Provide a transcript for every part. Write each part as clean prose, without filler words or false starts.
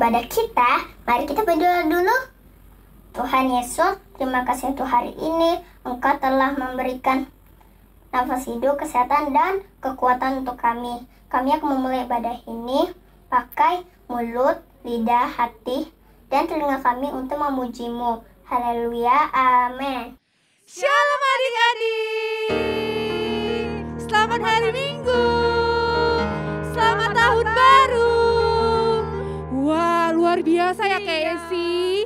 ibadah kita, mari kita berdoa dulu. Tuhan Yesus, terima kasih untuk hari ini. Engkau telah memberikan nafas hidup, kesehatan, dan kekuatan untuk kami. Kami akan memulai ibadah ini pakai mulut, lidah, hati, dan telinga kami untuk memuji-Mu. Haleluya, amin. Shalom adik-adik. Selamat hari Minggu. Selamat tahun baru. Wah, luar biasa ya Kak Esi.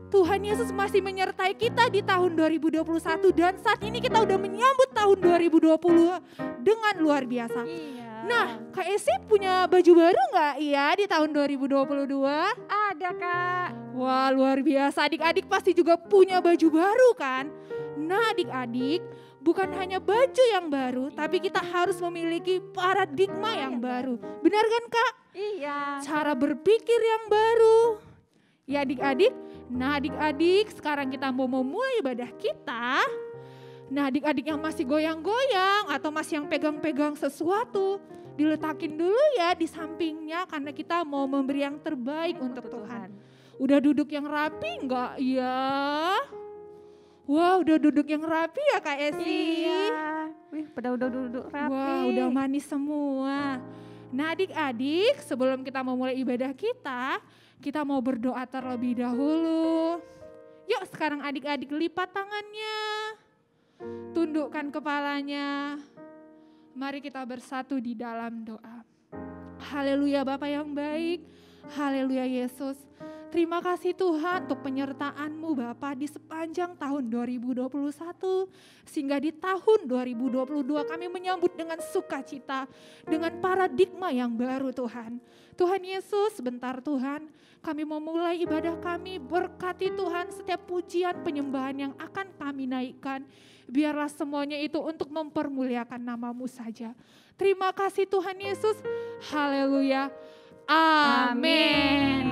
Tuhan Yesus masih menyertai kita di tahun 2021 dan saat ini kita udah menyambut tahun 2020 dengan luar biasa. Iya. Nah, Kak Esi punya baju baru nggak ya di tahun 2022? Ada Kak. Wah, luar biasa. Adik-adik pasti juga punya baju baru kan? Nah, adik-adik, bukan hanya baju yang baru, tapi kita harus memiliki paradigma yang baru. Benar kan Kak? Iya. Cara berpikir yang baru. Ya adik-adik, nah adik-adik sekarang kita mau memulai ibadah kita. Nah adik-adik yang masih goyang-goyang atau masih yang pegang-pegang sesuatu, diletakin dulu ya di sampingnya karena kita mau memberi yang terbaik untuk Tuhan. Udah duduk yang rapi enggak ya? Wah udah duduk yang rapi ya Kak Esi? Iya. Wih pada udah duduk rapi. Wah udah manis semua. Nah adik-adik sebelum kita memulai ibadah kita mau berdoa terlebih dahulu. Yuk sekarang adik-adik lipat tangannya. Tundukkan kepalanya. Mari kita bersatu di dalam doa. Haleluya Bapa yang baik. Haleluya Yesus. Terima kasih Tuhan untuk penyertaan-Mu Bapa di sepanjang tahun 2021. Sehingga di tahun 2022 kami menyambut dengan sukacita. Dengan paradigma yang baru Tuhan. Tuhan Yesus sebentar Tuhan. Kami memulai ibadah kami. Berkati Tuhan setiap pujian penyembahan yang akan kami naikkan. Biarlah semuanya itu untuk mempermuliakan nama-Mu saja. Terima kasih Tuhan Yesus. Haleluya. Amin.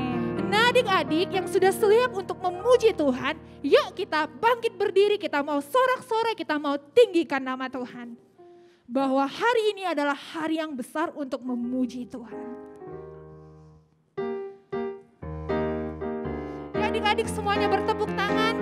Nah adik-adik yang sudah siap untuk memuji Tuhan, yuk kita bangkit berdiri, kita mau sorak-sorai, kita mau tinggikan nama Tuhan. Bahwa hari ini adalah hari yang besar untuk memuji Tuhan. Ya adik-adik semuanya bertepuk tangan.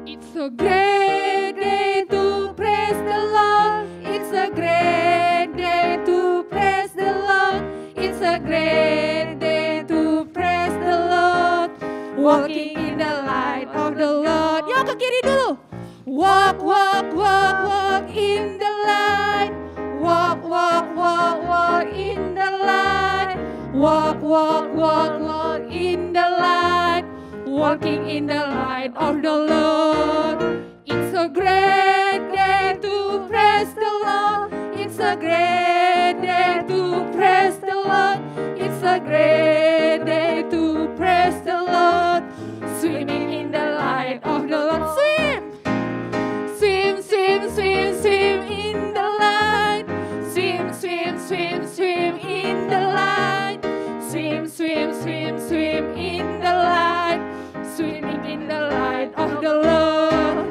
It's a great day to praise the Lord. It's a great day to praise the Lord. It's a great day to praise the Lord. Walking in the light of the Lord. Yuk ke kiri dulu. Walk, walk, walk, walk in the light. Walk, walk, walk, walk in the light. Walk, walk, walk, walk in the light. Walking in the light of the Lord. It's a great day to praise the Lord. It's a great day to praise the Lord. It's a great day to praise the Lord. Swimming in the light of the Lord. Swim! Swim, swim, swim, swim in the light. Swim, swim, swim, swim in the light. Swim, swim, swim, swim in the light. Swimming in the light of the Lord.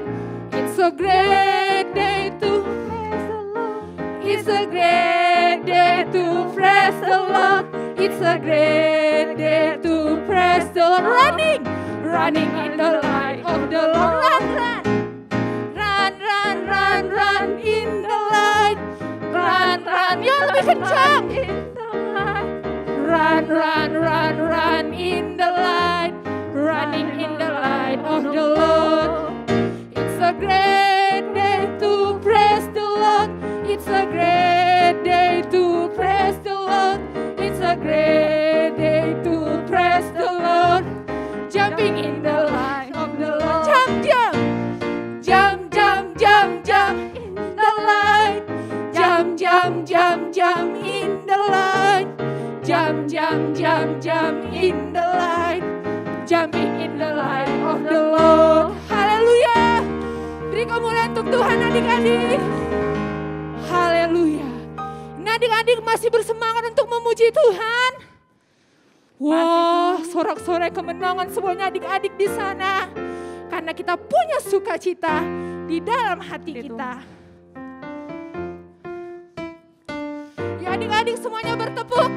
It's a great day to praise the Lord. It's a great day to praise the Lord. It's a great day to praise the Lord. Running, running in the light of the Lord. Run, run, run, run, run, run in the light. Run, run, ya lebih kencang. Run, run, run, run in the light. Running in the light of the Lord. It's a great day to praise the Lord. It's a great day to praise the Lord. It's a great day to praise the Lord. Jumping in the light of the Lord. Jump, jump. Jump, jump, jump, jump in the light. Jump, jump, jump, jump in the light. Jump, jump, jump, jump in the light. Jumping in the light of the Lord. Haleluya. Beri kemuliaan untuk Tuhan adik-adik. Haleluya. Nah adik-adik masih bersemangat untuk memuji Tuhan. Wah, sorak-sorai kemenangan semuanya adik-adik di sana. karena kita punya sukacita di dalam hati kita. Ya adik-adik semuanya bertepuk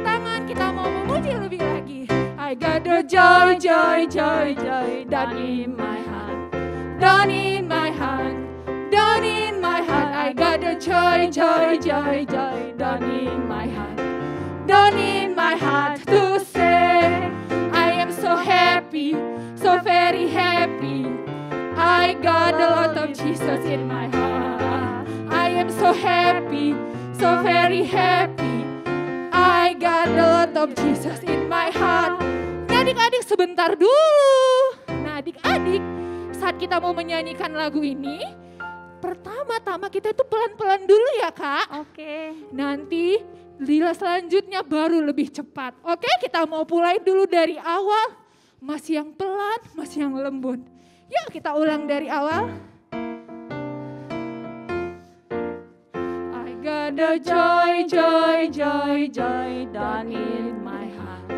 tangan, kita mau memuji lebih lagi. I got the joy, joy, joy, joy down in my heart, down in my heart, down in my heart. I got the joy, joy, joy, joy down in my heart, down in my heart to say I am so happy, so very happy. I got a lot of Jesus in my heart. I am so happy, so very happy. I got a lot of Jesus in my heart. Nah adik-adik sebentar dulu. Nah adik-adik saat kita mau menyanyikan lagu ini, pertama-tama kita itu pelan-pelan dulu ya Kak. Oke. Nanti lila selanjutnya baru lebih cepat. Oke, kita mau mulai dulu dari awal. Masih yang pelan, masih yang lembut. Yuk kita ulang dari awal. I got the joy, joy, joy, joy down in my heart.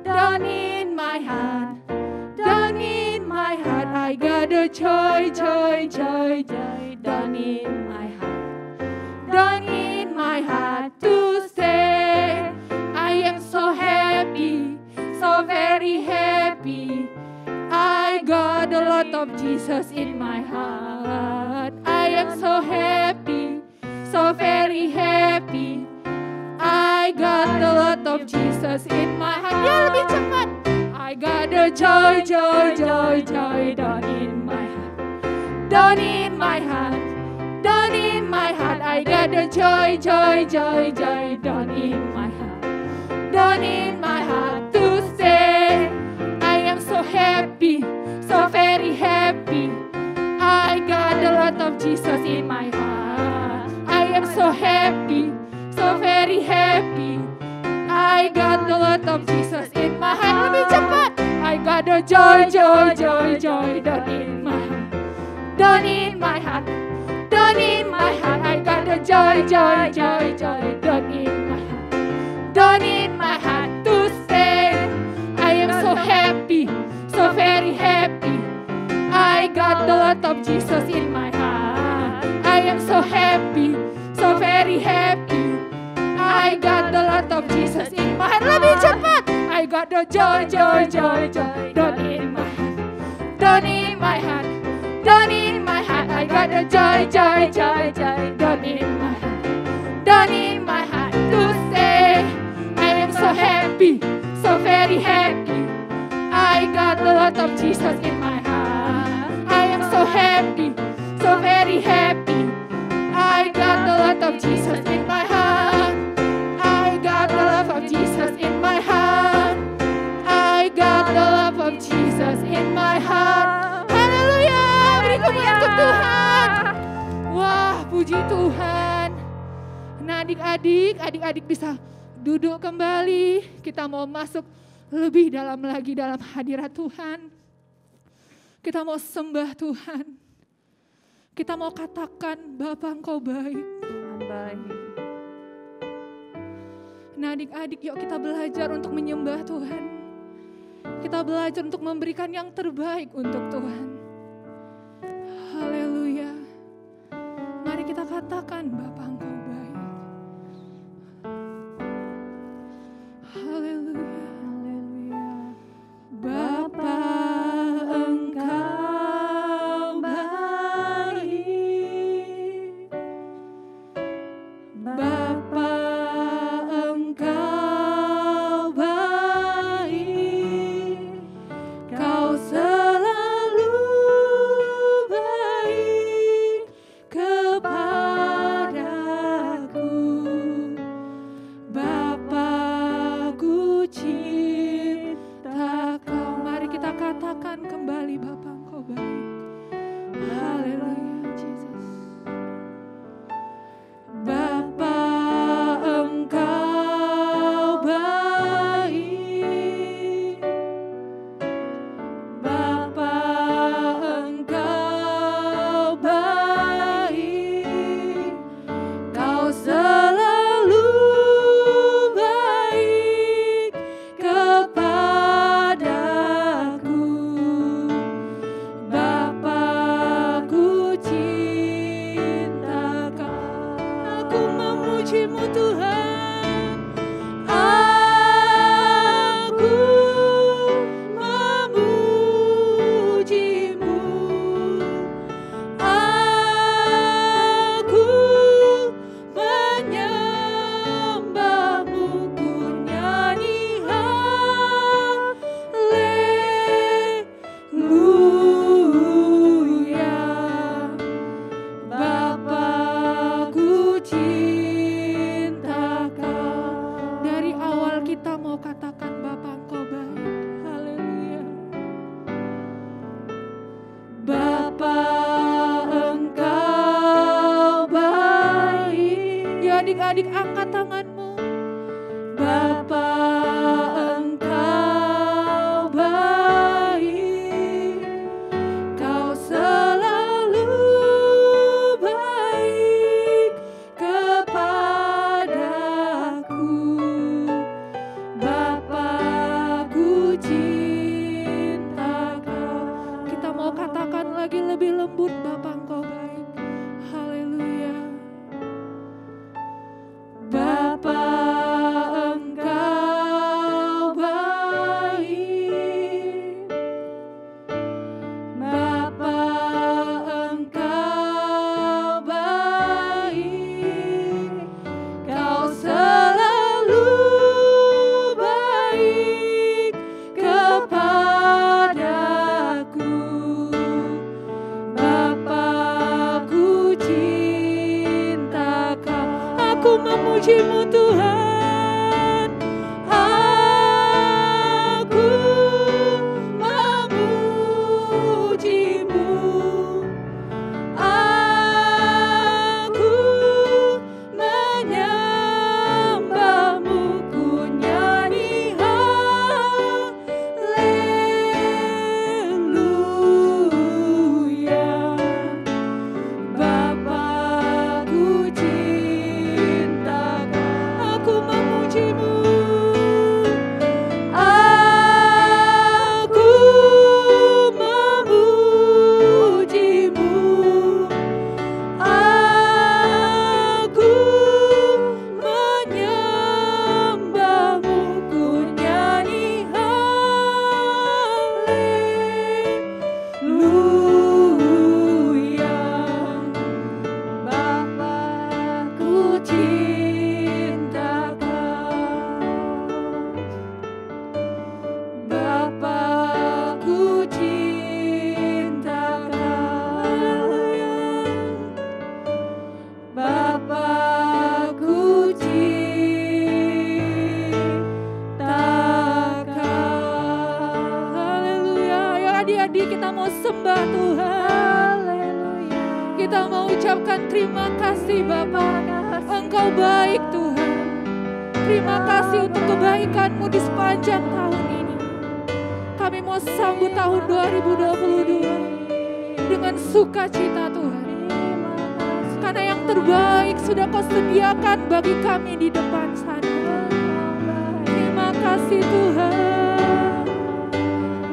Down in my heart. Down in my heart. I got the joy, joy, joy, joy down in my heart. Down in my heart to say I am so happy, so very happy. I got a lot of Jesus in my heart. I am so happy, so very happy. I got a lot of Jesus in my heart. Ya lebih cepat. I got the joy, joy, joy, joy down in my heart. Down in my heart. Down in my heart, I got the joy, joy, joy, joy down in my heart. Down in my heart to say I am so happy, so very happy. I got a lot of Jesus in my heart. I am so happy, so very happy. I got a lot of Jesus in my heart. Lebih cepat. I got the joy, joy, joy, joy down in my heart. Down in my heart. Down in my heart, I got the joy, joy, joy, joy down in my heart. Down in my heart to say I am so happy, so very happy. I got a lot of Jesus in my heart. I am so happy, so very happy. I got a lot of Jesus in my heart. Lebih cepat. I got the joy, joy, joy, joy down in my heart. Down in my heart. Down in my heart, I got the joy, joy, joy, joy down in my heart. Down in my heart to say I am so happy, so very happy. I got a lot of Jesus in my heart. I am so happy, so very happy. I got a lot of Jesus in my heart. I got a lot of Jesus in my heart. I got a lot of Jesus in my heart. Kemuliaan untuk Tuhan. Wah, puji Tuhan. Nah adik-adik bisa duduk kembali. Kita mau masuk lebih dalam lagi dalam hadirat Tuhan. Kita mau sembah Tuhan. Kita mau katakan Bapa Engkau baik. Tuhan baik. Nah adik-adik yuk kita belajar untuk menyembah Tuhan. Kita belajar untuk memberikan yang terbaik untuk Tuhan. Haleluya. Mari kita katakan Bapa Engkau baik. Haleluya. Haleluya. Bapa Engkau baik. Bapa Engkau baik. Kau selalu awal kita mau katakan Bapa Engkau baik. Haleluya. Bapa Engkau baik. Ya adik-adik, angkat tanganmu. Bapa Engkau baik, Kau selalu baik kepadaku. Bapa-Ku cinta Kau. Kita mau katakan lagi lebih lembut, Bapa Engkau baik. Haleluya. Bapa Engkau baik, Bapa Engkau baik, Kau selalu baik kepadaku. Bapa-Ku cinta Kau. Aku memuji-Mu Tuhan, aku memuji-Mu, aku menyembah-Mu, ku nyanyi haleluya. Bapa-Ku cinta Kau. Aku memuji-Mu, aku memuji-Mu, aku menyembah-Mu, ku nyanyi haleluya. Bapa-Ku cinta Kau, Bapa-Ku cinta Kau, Bapa-Ku cinta Kau. Haleluya. Ya adik-adik, kita mau sembah Tuhan. Kita mau ucapkan terima kasih Bapa. Engkau baik Tuhan. Terima kasih untuk kebaikan-Mu di sepanjang tahun ini. Kami mau sambut tahun 2022 dengan sukacita Tuhan. Karena yang terbaik sudah Kau sediakan bagi kami di depan sana. Terima kasih Tuhan.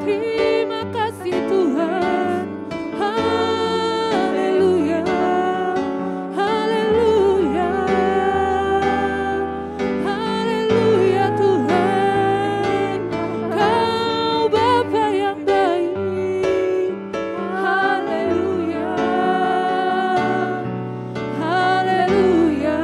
Terima kasih Tuhan. Haleluya. Haleluya. Haleluya Tuhan. Kau Bapa yang baik. Haleluya. Haleluya.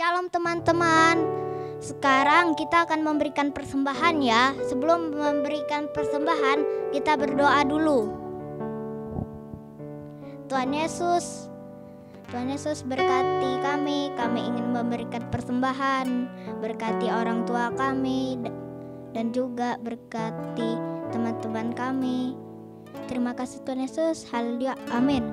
Shalom teman-teman. Sekarang kita akan memberikan persembahan ya. Sebelum memberikan persembahan, kita berdoa dulu. Tuhan Yesus berkati kami ingin memberikan persembahan. Berkati orang tua kami dan juga berkati teman-teman kami. Terima kasih Tuhan Yesus. Haleluya. Amin.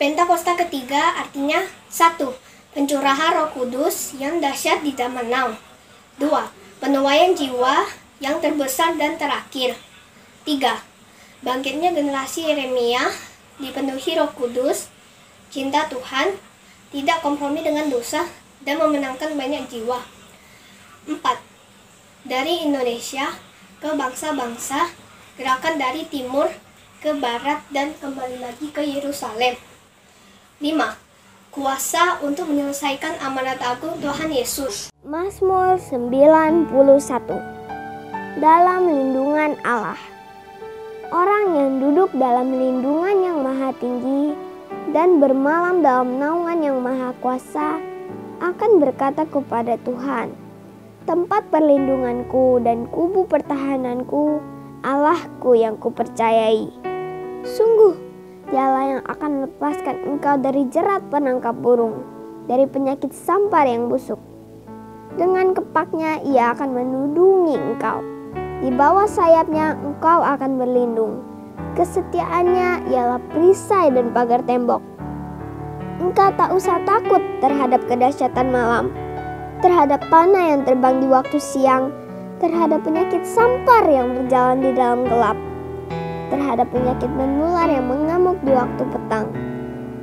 Pentakosta ketiga artinya 1. Pencurahan Roh Kudus yang dahsyat di zaman now. 2. Penuaian jiwa yang terbesar dan terakhir. 3. Bangkitnya generasi Yeremia dipenuhi Roh Kudus, cinta Tuhan, tidak kompromi dengan dosa, dan memenangkan banyak jiwa. 4. Dari Indonesia ke bangsa-bangsa, gerakan dari timur ke barat dan kembali lagi ke Yerusalem. 5. Kuasa untuk menyelesaikan amanat agung Tuhan Yesus. Mazmur 91. Dalam lindungan Allah. Orang yang duduk dalam lindungan yang maha tinggi dan bermalam dalam naungan yang maha kuasa akan berkata kepada Tuhan, tempat perlindunganku dan kubu pertahananku, Allahku yang kupercayai. Sungguh Dialah yang akan melepaskan engkau dari jerat penangkap burung, dari penyakit sampar yang busuk. Dengan kepaknya ia akan menudungi engkau. Di bawah sayapnya engkau akan berlindung. Kesetiaannya ialah perisai dan pagar tembok. Engkau tak usah takut terhadap kedahsyatan malam, terhadap panah yang terbang di waktu siang, terhadap penyakit sampar yang berjalan di dalam gelap, terhadap penyakit menular yang mengamuk di waktu petang.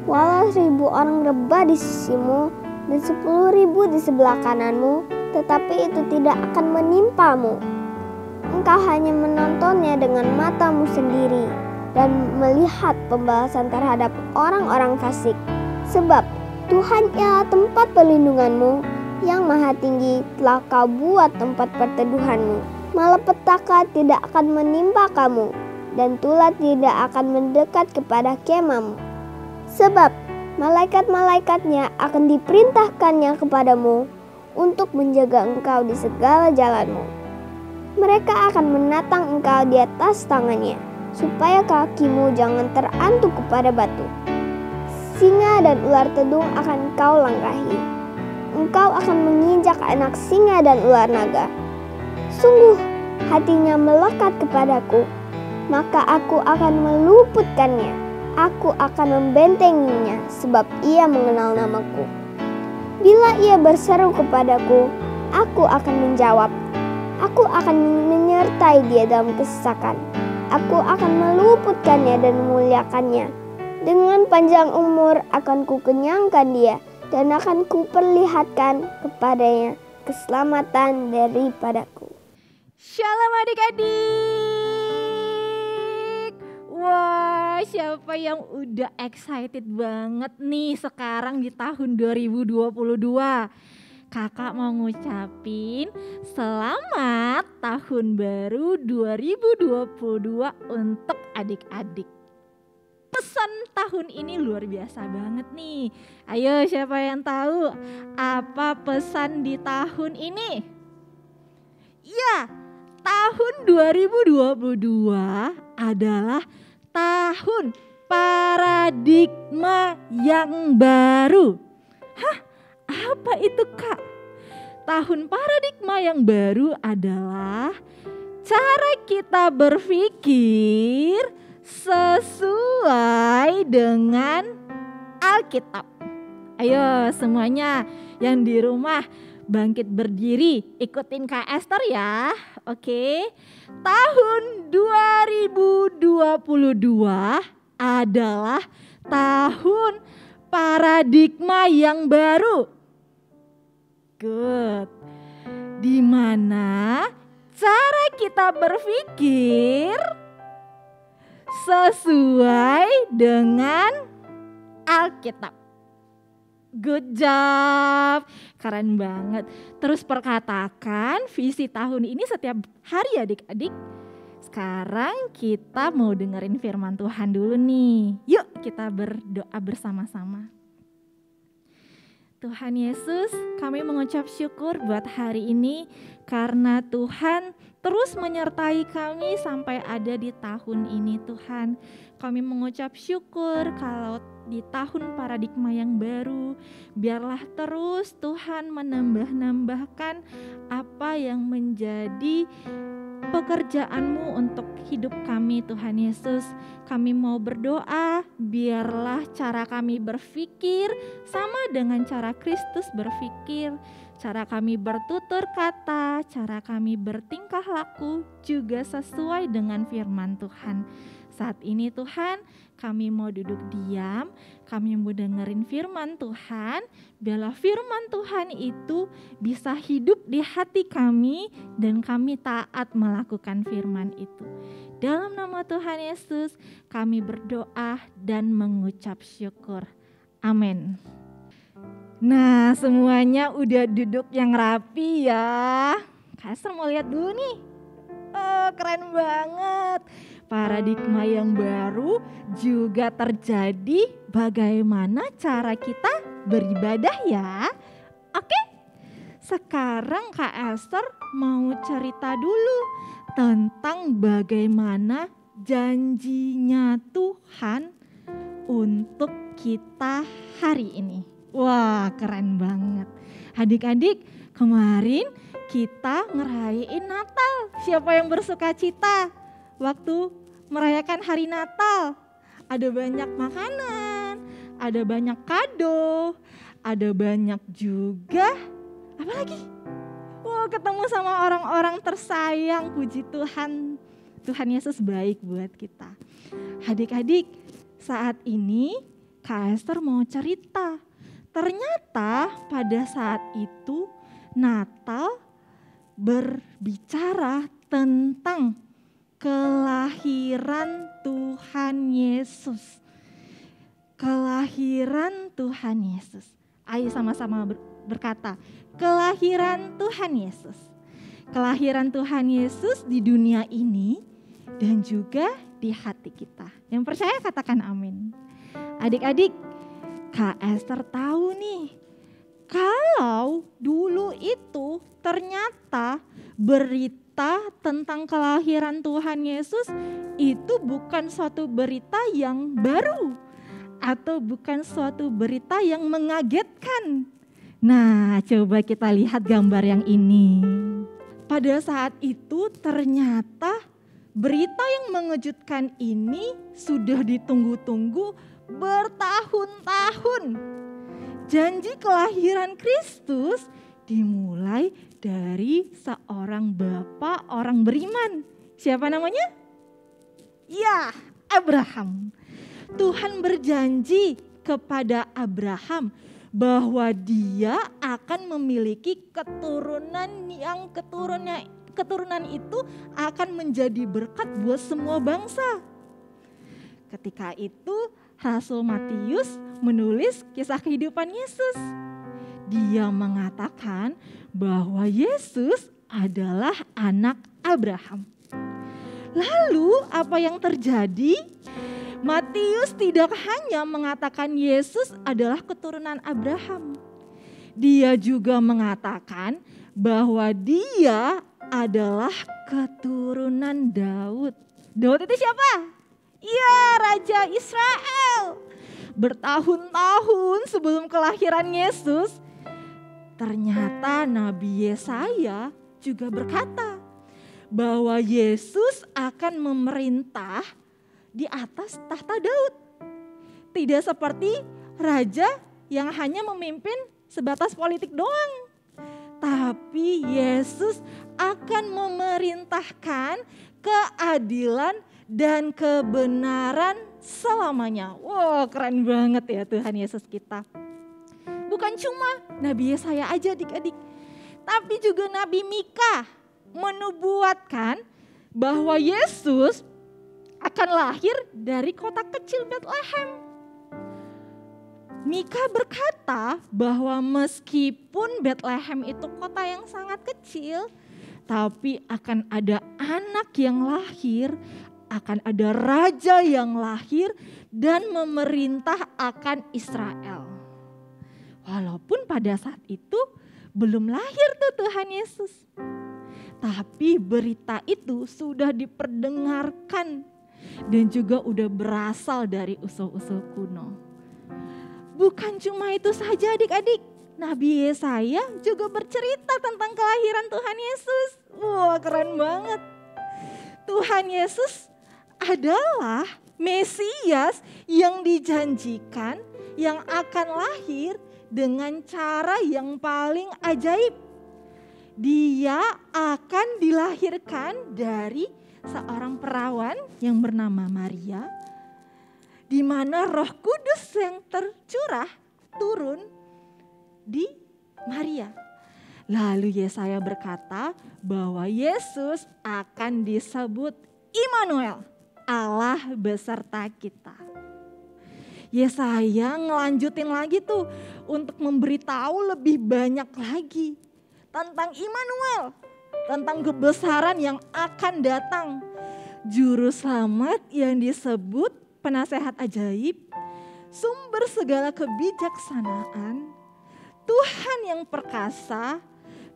Walau 1.000 orang rebah di sisimu dan 10.000 di sebelah kananmu, tetapi itu tidak akan menimpamu. Engkau hanya menontonnya dengan matamu sendiri dan melihat pembalasan terhadap orang-orang fasik. Sebab Tuhan ialah tempat perlindunganmu, yang maha tinggi telah kau buat tempat perteduhanmu. Malapetaka tidak akan menimpa kamu, dan tulah tidak akan mendekat kepada kemahmu. Sebab malaikat-malaikatnya akan diperintahkannya kepadamu untuk menjaga engkau di segala jalanmu. Mereka akan menatang engkau di atas tangannya, supaya kakimu jangan terantuk kepada batu. Singa dan ular tedung akan kau langkahi. Engkau akan menginjak anak singa dan ular naga. Sungguh hatinya melekat kepadaku, maka aku akan meluputkannya. Aku akan membentenginya, sebab ia mengenal namaku. Bila ia berseru kepadaku, aku akan menjawab. Aku akan menyertai dia dalam kesesakan. Aku akan meluputkannya dan memuliakannya. Dengan panjang umur akan kukenyangkan dia, dan akan kuperlihatkan kepadanya keselamatan daripadaku. Shalom adik-adik. Wah, siapa yang udah excited banget nih sekarang di tahun 2022? Kakak mau ngucapin selamat tahun baru 2022 untuk adik-adik. Pesan tahun ini luar biasa banget nih. Ayo, siapa yang tahu apa pesan di tahun ini? Ya, tahun 2022 adalah tahun paradigma yang baru. Hah? Apa itu, Kak? Tahun paradigma yang baru adalah cara kita berpikir sesuai dengan Alkitab. Ayo semuanya yang di rumah bangkit berdiri, ikutin Kak Esther ya. Oke. Tahun 2022 adalah tahun paradigma yang baru. Good. Di mana cara kita berpikir sesuai dengan Alkitab. Good job, keren banget. Terus perkatakan visi tahun ini setiap hari adik-adik. Sekarang kita mau dengerin firman Tuhan dulu nih. Yuk kita berdoa bersama-sama. Tuhan Yesus, kami mengucap syukur buat hari ini karena Tuhan terus menyertai kami sampai ada di tahun ini Tuhan. Kami mengucap syukur kalau di tahun paradigma yang baru, biarlah terus Tuhan menambah-nambahkan apa yang menjadi pekerjaan-Mu untuk hidup kami Tuhan Yesus. Kami mau berdoa, biarlah cara kami berpikir sama dengan cara Kristus berpikir. Cara kami bertutur kata, cara kami bertingkah laku juga sesuai dengan firman Tuhan. Saat ini Tuhan, kami mau duduk diam, kami mau dengerin firman Tuhan. Biarlah firman Tuhan itu bisa hidup di hati kami dan kami taat melakukan firman itu. Dalam nama Tuhan Yesus, kami berdoa dan mengucap syukur. Amin. Nah, semuanya udah duduk yang rapi ya. Kak Esther mau lihat dulu nih. Oh, keren banget. Paradigma yang baru juga terjadi bagaimana cara kita beribadah ya. Oke, sekarang Kak Esther mau cerita dulu tentang bagaimana janjinya Tuhan untuk kita hari ini. Wah, keren banget. Adik-adik, kemarin kita ngerayain Natal. Siapa yang bersuka cita waktu merayakan hari Natal? Ada banyak makanan, ada banyak kado, ada banyak juga, apa lagi? Wow, ketemu sama orang-orang tersayang. Puji Tuhan, Tuhan Yesus baik buat kita. Adik-adik, saat ini Kak Esther mau cerita. Ternyata pada saat itu Natal berbicara tentang kelahiran Tuhan Yesus. Kelahiran Tuhan Yesus. Ayo sama-sama berkata, kelahiran Tuhan Yesus. Kelahiran Tuhan Yesus di dunia ini dan juga di hati kita. Yang percaya katakan amin. Adik-adik, Kak Esther tahu nih, kalau dulu itu ternyata berita tentang kelahiran Tuhan Yesus itu bukan suatu berita yang baru atau bukan suatu berita yang mengagetkan. Nah, coba kita lihat gambar yang ini. Pada saat itu ternyata berita yang mengejutkan ini sudah ditunggu-tunggu bertahun-tahun. Janji kelahiran Kristus dimulai dari seorang bapak orang beriman. Siapa namanya? Ya, Abraham. Tuhan berjanji kepada Abraham bahwa dia akan memiliki keturunan yang keturunan itu akan menjadi berkat buat semua bangsa. Ketika itu Rasul Matius menulis kisah kehidupan Yesus. Dia mengatakan bahwa Yesus adalah anak Abraham. Lalu apa yang terjadi? Matius tidak hanya mengatakan Yesus adalah keturunan Abraham. Dia juga mengatakan bahwa dia adalah keturunan Daud. Daud itu siapa? Iya, Raja Israel. Bertahun-tahun sebelum kelahiran Yesus, ternyata Nabi Yesaya juga berkata bahwa Yesus akan memerintah di atas tahta Daud. Tidak seperti raja yang hanya memimpin sebatas politik doang. Tapi Yesus akan memerintahkan keadilan dan kebenaran selamanya. Wow, keren banget ya Tuhan Yesus kita. Bukan cuma Nabi Yesaya aja adik-adik, tapi juga Nabi Mika menubuatkan bahwa Yesus akan lahir dari kota kecil Bethlehem. Mika berkata bahwa meskipun Bethlehem itu kota yang sangat kecil, tapi akan ada anak yang lahir, akan ada raja yang lahir dan memerintah akan Israel. Walaupun pada saat itu belum lahir tuh Tuhan Yesus. Tapi berita itu sudah diperdengarkan dan juga udah berasal dari usul-usul kuno. Bukan cuma itu saja adik-adik, Nabi Yesaya juga bercerita tentang kelahiran Tuhan Yesus. Wah, keren banget. Tuhan Yesus adalah Mesias yang dijanjikan yang akan lahir dengan cara yang paling ajaib. Dia akan dilahirkan dari seorang perawan yang bernama Maria, di mana Roh Kudus yang tercurah turun di Maria. Lalu Yesaya berkata bahwa Yesus akan disebut Immanuel, Allah beserta kita. Yesaya ngelanjutin lagi tuh untuk memberitahu lebih banyak lagi tentang Immanuel, tentang kebesaran yang akan datang. Juru selamat yang disebut penasehat ajaib, sumber segala kebijaksanaan, Tuhan yang perkasa,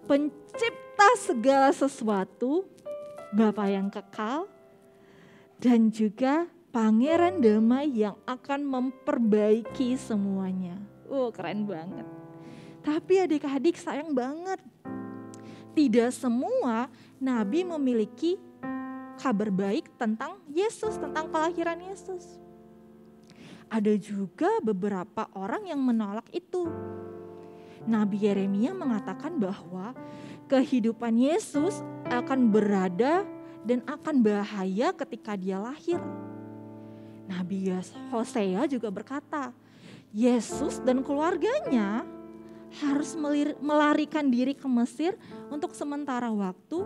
pencipta segala sesuatu, Bapa yang kekal, dan juga Pangeran Damai yang akan memperbaiki semuanya. Keren banget. Tapi adik-adik sayang banget, tidak semua nabi memiliki kabar baik tentang Yesus, tentang kelahiran Yesus. Ada juga beberapa orang yang menolak itu. Nabi Yeremia mengatakan bahwa kehidupan Yesus akan berada dan akan bahaya ketika dia lahir. Nabi Hosea juga berkata, Yesus dan keluarganya harus melarikan diri ke Mesir untuk sementara waktu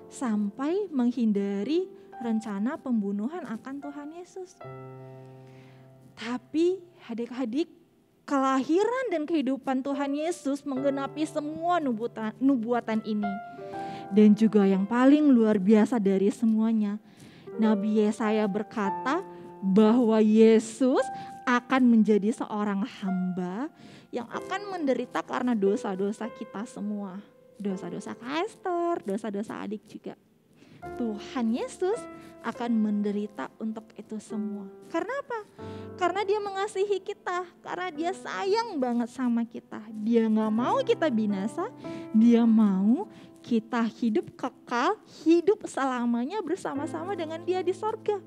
sampai menghindari rencana pembunuhan akan Tuhan Yesus. Tapi adik-adik, kelahiran dan kehidupan Tuhan Yesus menggenapi semua nubuatan ini. Dan juga yang paling luar biasa dari semuanya, Nabi Yesaya berkata bahwa Yesus akan menjadi seorang hamba yang akan menderita karena dosa-dosa kita semua. Dosa-dosa Kak Esther, dosa-dosa adik juga. Tuhan Yesus akan menderita untuk itu semua. Karena apa? Karena dia mengasihi kita, karena dia sayang banget sama kita. Dia gak mau kita binasa, dia mau kita hidup kekal, hidup selamanya bersama-sama dengan dia di sorga.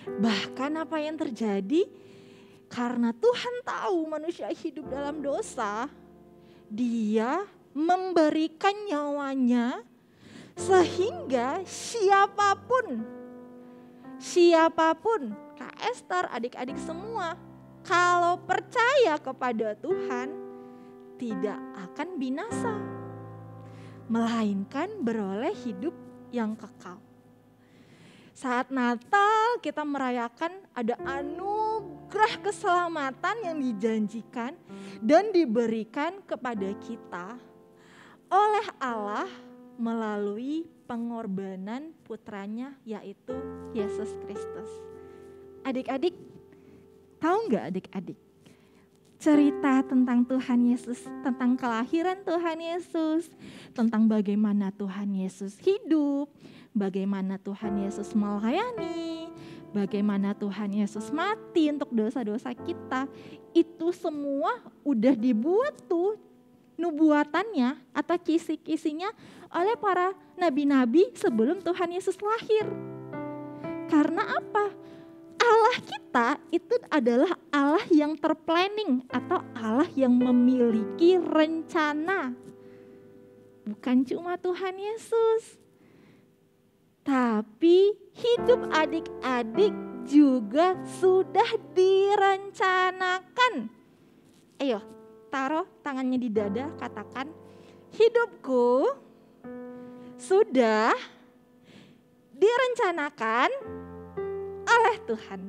Bahkan apa yang terjadi, karena Tuhan tahu manusia hidup dalam dosa, dia memberikan nyawanya sehingga siapapun, Kak Esther, adik-adik semua, kalau percaya kepada Tuhan tidak akan binasa, melainkan beroleh hidup yang kekal. Saat Natal kita merayakan ada anugerah keselamatan yang dijanjikan dan diberikan kepada kita oleh Allah melalui pengorbanan putranya yaitu Yesus Kristus. Adik-adik, tahu nggak adik-adik? cerita tentang Tuhan Yesus, tentang kelahiran Tuhan Yesus, tentang bagaimana Tuhan Yesus hidup, bagaimana Tuhan Yesus melayani, bagaimana Tuhan Yesus mati untuk dosa-dosa kita. Itu semua udah dibuat tuh nubuatannya atau kisi-kisinya oleh para nabi-nabi sebelum Tuhan Yesus lahir. Karena apa? Allah kita itu adalah Allah yang terplanning atau Allah yang memiliki rencana. Bukan cuma Tuhan Yesus, tapi hidup adik-adik juga sudah direncanakan. Ayo, taruh tangannya di dada, katakan, hidupku sudah direncanakan oleh Tuhan.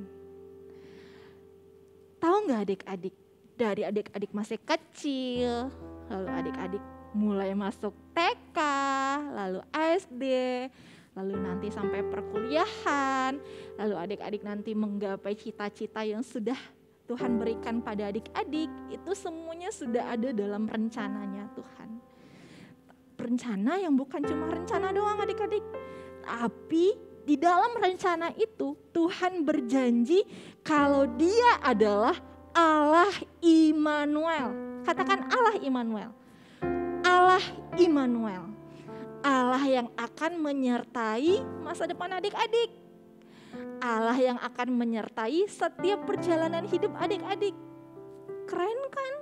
Tahu nggak adik-adik? Dari adik-adik masih kecil, lalu adik-adik mulai masuk TK, lalu SD, lalu nanti sampai perkuliahan, lalu adik-adik nanti menggapai cita-cita yang sudah Tuhan berikan pada adik-adik, itu semuanya sudah ada dalam rencananya Tuhan. Rencana yang bukan cuma rencana doang adik-adik, tapi di dalam rencana itu Tuhan berjanji kalau Dia adalah Allah Immanuel. Katakan Allah Immanuel. Allah Immanuel. Allah yang akan menyertai masa depan adik-adik. Allah yang akan menyertai setiap perjalanan hidup adik-adik. Keren kan?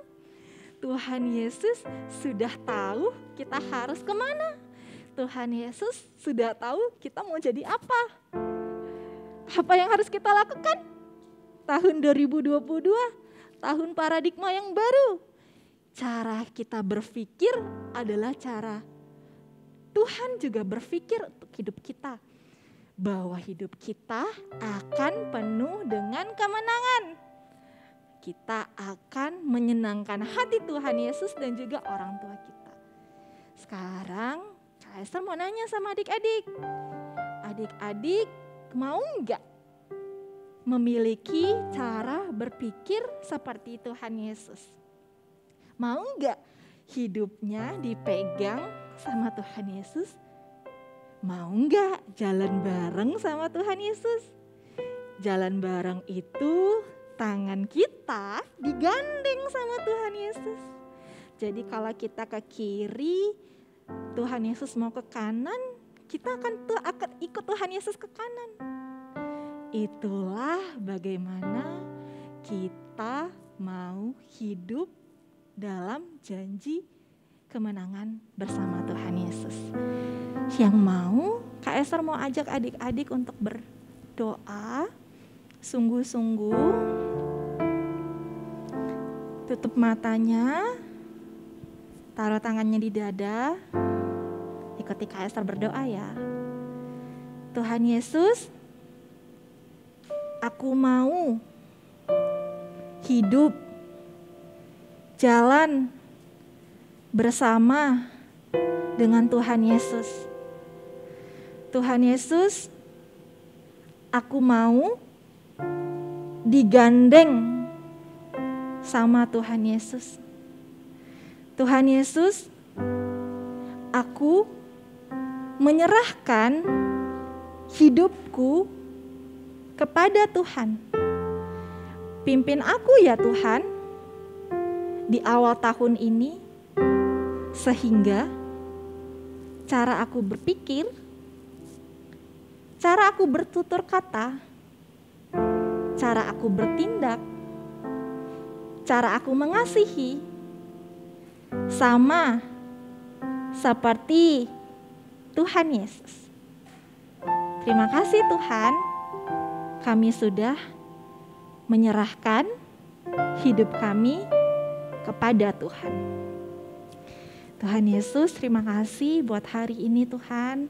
Tuhan Yesus sudah tahu kita harus kemana. Tuhan Yesus sudah tahu kita mau jadi apa. Apa yang harus kita lakukan? Tahun 2022, tahun paradigma yang baru. Cara kita berpikir adalah cara Tuhan juga berpikir untuk hidup kita. Bahwa hidup kita akan penuh dengan kemenangan. Kita akan menyenangkan hati Tuhan Yesus dan juga orang tua kita. Sekarang Kak Esther mau nanya sama adik-adik. Adik-adik mau nggak memiliki cara berpikir seperti Tuhan Yesus? Mau nggak hidupnya dipegang sama Tuhan Yesus? Mau nggak jalan bareng sama Tuhan Yesus? Jalan bareng itu tangan kita digandeng sama Tuhan Yesus. Jadi kalau kita ke kiri, Tuhan Yesus mau ke kanan, kita akan ikut Tuhan Yesus ke kanan. Itulah bagaimana kita mau hidup dalam janji kemenangan bersama Tuhan Yesus. Yang mau, Kak Esther mau ajak adik-adik untuk berdoa sungguh-sungguh. Tutup matanya, taruh tangannya di dada, ikuti Kak Esther berdoa ya. Tuhan Yesus, aku mau hidup, jalan bersama dengan Tuhan Yesus. Tuhan Yesus, aku mau digandeng sama Tuhan Yesus. Tuhan Yesus, aku menyerahkan hidupku kepada Tuhan. Pimpin aku ya Tuhan di awal tahun ini, sehingga cara aku berpikir, cara aku bertutur kata, cara aku bertindak, cara aku mengasihi, sama seperti Tuhan Yesus. Terima kasih Tuhan, kami sudah menyerahkan hidup kami kepada Tuhan. Tuhan Yesus, terima kasih buat hari ini Tuhan.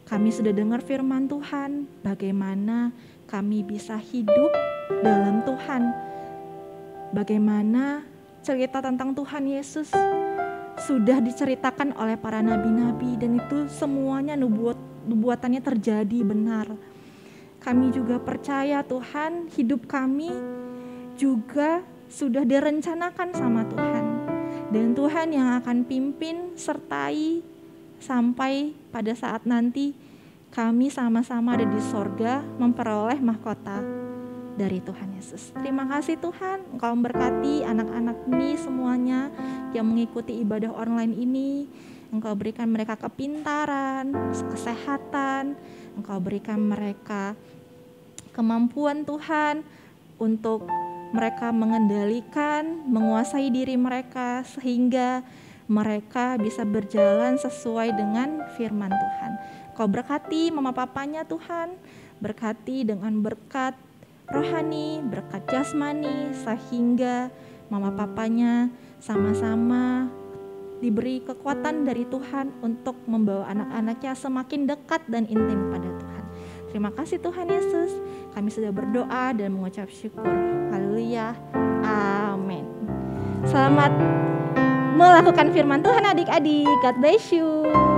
Kami sudah dengar firman Tuhan, bagaimana kami bisa hidup dalam Tuhan. Bagaimana cerita tentang Tuhan Yesus sudah diceritakan oleh para nabi-nabi, dan itu semuanya nubuatannya terjadi benar. Kami juga percaya Tuhan, hidup kami juga sudah direncanakan sama Tuhan. Dan Tuhan yang akan pimpin, sertai sampai pada saat nanti kami sama-sama ada di sorga memperoleh mahkota dari Tuhan Yesus. Terima kasih Tuhan, Engkau memberkati anak-anak ini semuanya yang mengikuti ibadah online ini. Engkau berikan mereka kepintaran, kesehatan, Engkau berikan mereka kemampuan Tuhan untuk mereka mengendalikan, menguasai diri mereka sehingga mereka bisa berjalan sesuai dengan firman Tuhan. Kau berkati mama papanya Tuhan, berkati dengan berkat rohani, berkat jasmani, sehingga mama papanya sama-sama diberi kekuatan dari Tuhan untuk membawa anak-anaknya semakin dekat dan intim pada Tuhan. Terima kasih Tuhan Yesus, kami sudah berdoa dan mengucap syukur. Haleluya, amin. Selamat melakukan firman Tuhan adik-adik. God bless you.